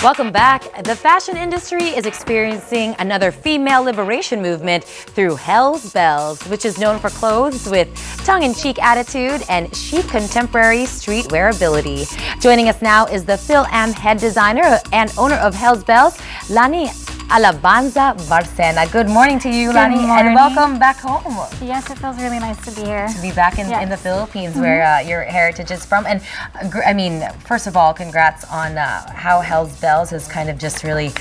Welcome back. The fashion industry is experiencing another female liberation movement through Hellz Bellz, which is known for clothes with tongue-in-cheek attitude and chic contemporary street wearability. Joining us now is the Phil-Am head designer and owner of Hellz Bellz, Lani Alabanza Barcena. Good morning to you, Lani, and welcome back home. Yes, it feels really nice to be here. To be back in the Philippines, where your heritage is from. And I mean, first of all, congrats on how Hellz Bellz has kind of just really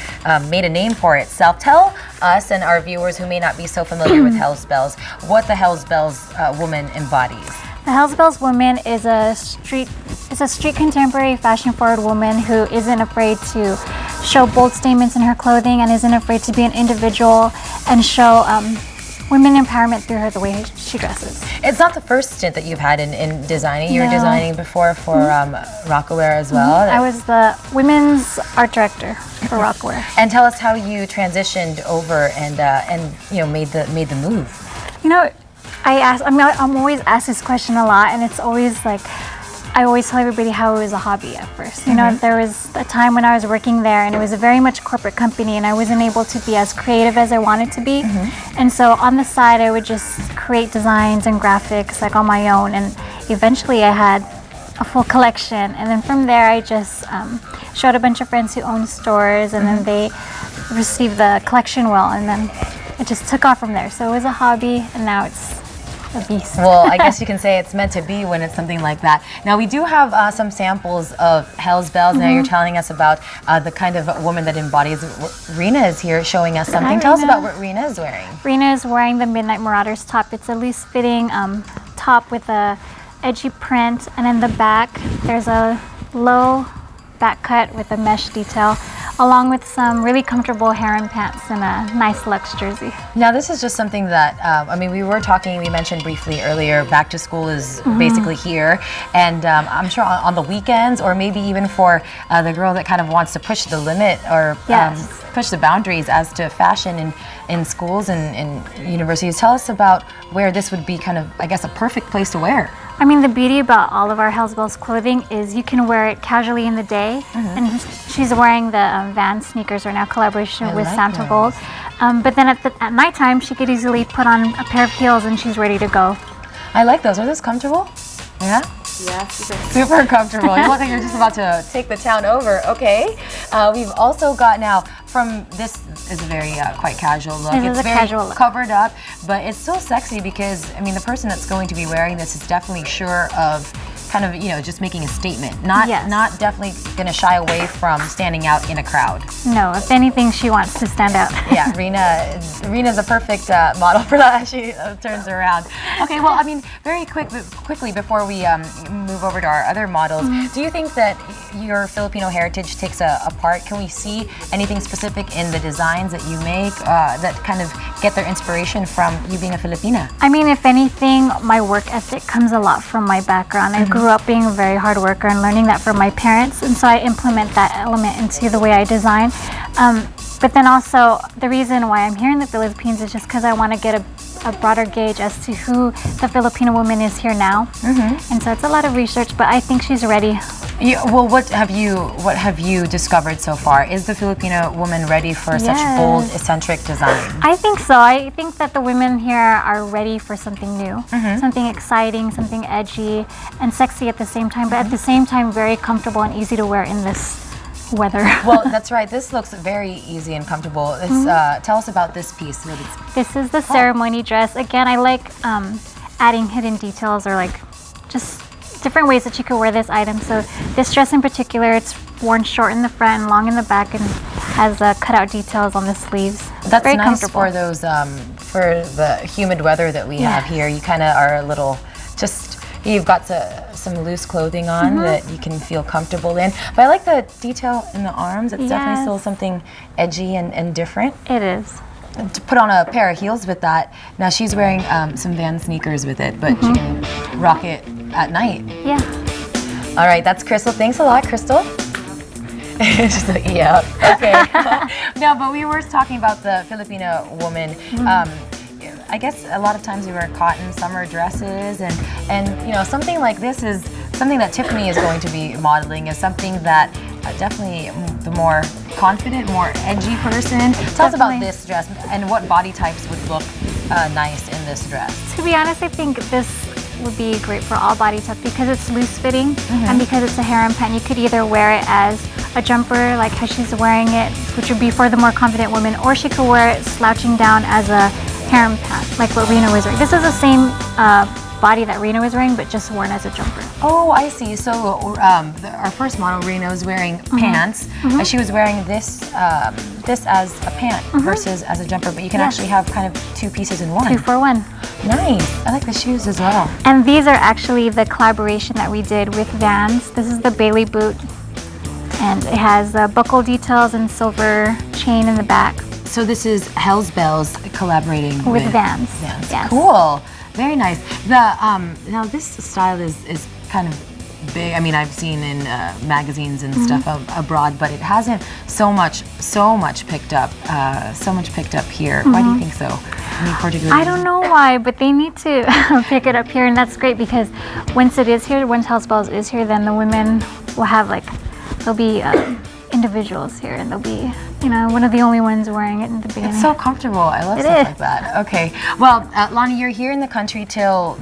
made a name for itself. Tell us and our viewers who may not be so familiar with Hellz Bellz what the Hellz Bellz woman embodies. The Hellz Bellz woman is a street contemporary fashion-forward woman who isn't afraid to show bold statements in her clothing and isn't afraid to be an individual and show women empowerment through the way she dresses. It's not the first stint that you've had in designing. You were designing before for Rockaware as well. I was the women's art director for Rockaware. And tell us how you transitioned over and you know made the move. You know, I'm always asked this question a lot, and it's always like, I always tell everybody how it was a hobby at first. You know, there was a time when I was working there and it was a very much corporate company and I wasn't able to be as creative as I wanted to be. And so on the side, I would just create designs and graphics like on my own, and eventually I had a full collection. And then from there, I just showed a bunch of friends who owned stores, and then they received the collection well, and then it just took off from there. So it was a hobby, and now it's a beast. Well, I guess you can say it's meant to be when it's something like that. Now, we do have some samples of Hellz Bellz. Now you're telling us about the kind of woman that embodies. Rena is here showing us something. Tell us about what Rena is wearing. Rena is wearing the Midnight Marauders top. It's a loose-fitting top with a edgy print, and in the back there's a low back cut with a mesh detail, along with some really comfortable heron pants and a nice luxe jersey. Now, this is just something that, I mean, we mentioned briefly earlier, back to school is basically here, and I'm sure on the weekends, or maybe even for the girl that kind of wants to push the limit or push the boundaries as to fashion in schools and universities. Tell us about where this would be kind of, I guess, a perfect place to wear. I mean, the beauty about all of our Hellz Bellz clothing is you can wear it casually in the day, and she's wearing the Vans sneakers right now, collaboration with Santa Gold. But then at nighttime, she could easily put on a pair of heels and she's ready to go. I like those. Are those comfortable? Yeah? Yeah, super comfortable. You look like you're just about to take the town over. Okay. We've also got now from this is a very quite casual look. It's very casual look. Covered up, but it's still sexy because I mean the person that's going to be wearing this is definitely sure of kind of, you know, just making a statement. Not definitely going to shy away from standing out in a crowd. No, if anything, she wants to stand out. Yeah, Rena's a perfect model for that. She turns around. Okay, well, I mean, very quickly before we move over to our other models, do you think that your Filipino heritage takes a part? Can we see anything specific in the designs that you make that kind of get their inspiration from you being a Filipina? I mean, if anything, my work ethic comes a lot from my background. I grew up being a very hard worker and learning that from my parents, and so I implement that element into the way I design. But then also, the reason why I'm here in the Philippines is just because I want to get a broader gauge as to who the Filipino woman is here now. And so it's a lot of research, but I think she's ready. Well, what have you discovered so far? Is the Filipino woman ready for such bold, eccentric design? I think so. I think that the women here are ready for something new, something exciting, something edgy, and sexy at the same time, but at the same time very comfortable and easy to wear in this weather. Well, that's right. This looks very easy and comfortable. Tell us about this piece. This is the ceremony dress. Again, I like adding hidden details or like just different ways that you could wear this item. So this dress in particular, it's worn short in the front and long in the back, and has cutout details on the sleeves. That's very nice comfortable for those for the humid weather that we have here. You kind of are a little you've got some loose clothing on that you can feel comfortable in. But I like the detail in the arms. It's definitely still something edgy and different. It is. To put on a pair of heels with that. Now she's wearing some Vans sneakers with it, but she can rock it at night. Yeah. All right, that's Crystal. Thanks a lot, Crystal. She's like, yeah. Okay. No, but we were talking about the Filipino woman. I guess a lot of times we wear cotton summer dresses, and you know, something like this is something that Tiffany is going to be modeling, is something that definitely the more confident, more edgy person. Tell us about Definitely. this dress and what body types would look nice in this dress. To be honest, I think this would be great for all body types because it's loose fitting and because it's a harem pant. You could either wear it as a jumper like how she's wearing it, which would be for the more confident woman, or she could wear it slouching down as a harem pant like what Rena was wearing. This is the same body that Rena was wearing, but just worn as a jumper. Oh, I see. So our first model, Rena, was wearing pants, and she was wearing this this as a pant versus as a jumper, but you can actually have kind of two pieces in one. 2 for 1. Nice. I like the shoes as well. And these are actually the collaboration that we did with Vans. This is the Bailey boot, and it has buckle details and silver chain in the back. So this is Hellz Bellz collaborating With Vans. Vans. Yes. Cool. Very nice. The now this style is kind of big. I mean, I've seen in magazines and stuff abroad, but it hasn't so much picked up. So much picked up here. Why do you think so? Any particular I don't know why, but they need to pick it up here, and that's great because once it is here, once Hellz Bellz is here, then the women will have they'll be individuals here, and they'll be, you know, one of the only ones wearing it in the beginning. It's so comfortable. I love stuff like that. Okay. Well, Lonnie, you're here in the country until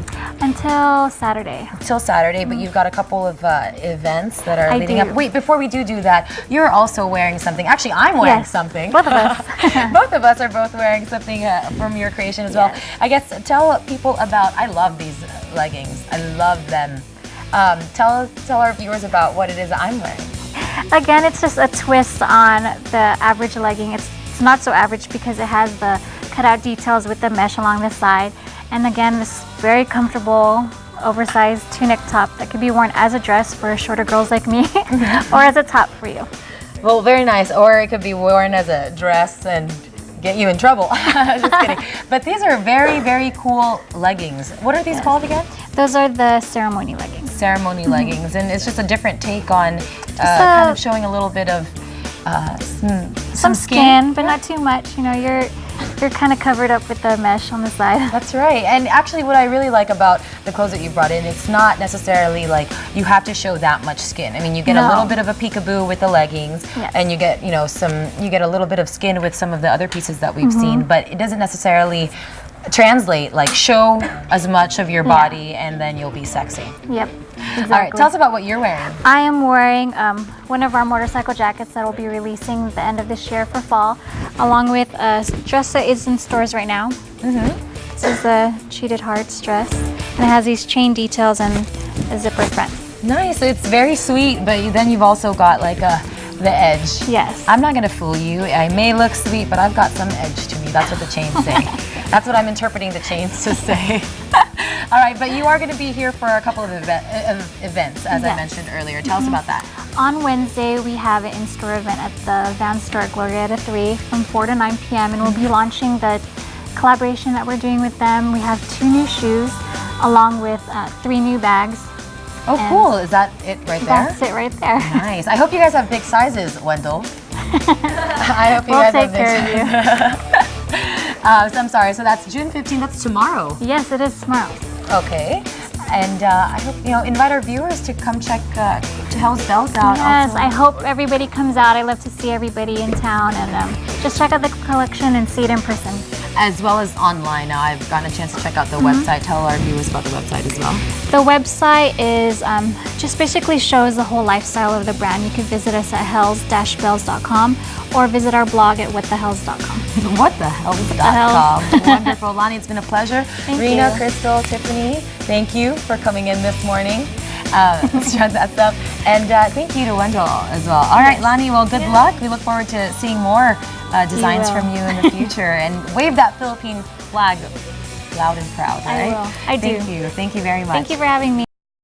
Saturday. Till Saturday, but you've got a couple of events that are leading do. up. Wait, before we do that, you're also wearing something. Actually, I'm wearing something. Both of us. Both of us are both wearing something from your creation as well. Yes. I guess tell people about. I love these leggings. I love them. Tell our viewers about what it is I'm wearing. Again, it's just a twist on the average legging. It's not so average because it has the cutout details with the mesh along the side. And again, this very comfortable, oversized tunic top that could be worn as a dress for shorter girls like me or as a top for you. Well, very nice. Or it could be worn as a dress and get you in trouble. Just kidding. But these are very, very cool leggings. What are these called again? Those are the ceremony leggings. Ceremony leggings, and it's just a different take on kind of showing a little bit of some skin, but not too much. You know, you're kind of covered up with the mesh on the side. That's right. And actually what I really like about the clothes that you brought in, it's not necessarily like you have to show that much skin. I mean, you get a little bit of a peekaboo with the leggings, and you get, you know, you get a little bit of skin with some of the other pieces that we've seen, but it doesn't necessarily translate, like show as much of your body and then you'll be sexy. Yep, exactly. All right, tell us about what you're wearing. I am wearing one of our motorcycle jackets that will be releasing the end of this year for fall, along with a dress that is in stores right now. This is a cheated hearts dress, and it has these chain details and a zipper front. Nice, it's very sweet, but then you've also got like the edge. Yes. I'm not gonna fool you. I may look sweet, but I've got some edge to me. That's what the chains say. That's what I'm interpreting the chains to say. All right, but you are going to be here for a couple of events, as I mentioned earlier. Tell us about that. On Wednesday, we have an in-store event at the Vans store at Glorieta 3 from 4 to 9 p.m. and we'll be launching the collaboration that we're doing with them. We have 2 new shoes along with 3 new bags. Oh, cool. Is that it right there? That's it right there. Nice. I hope you guys have big sizes, Wendell. I hope you guys have big sizes. We'll take care of you. So I'm sorry, so that's June 15th, that's tomorrow. Yes, it is tomorrow. Okay, and I hope, you know, invite our viewers to come check Hellz Bellz out. Yes, I hope everybody comes out. I love to see everybody in town and just check out the collection and see it in person. As well as online now. I've gotten a chance to check out the website. Tell our viewers about the website as well. The website is just basically shows the whole lifestyle of the brand. You can visit us at hellz-bellz.com or visit our blog at whatthehellz.com. Whatthehellz.com. Wonderful. Lonnie, it's been a pleasure. Thank Rena, you. Crystal, Tiffany, thank you for coming in this morning. Let's try that stuff. And thank you to Wendell as well. All right, Lonnie, well, good luck. We look forward to seeing more designs from you in the future. And wave that Philippine flag loud and proud, all right? I will. I do. Thank you. Thank you very much. Thank you for having me.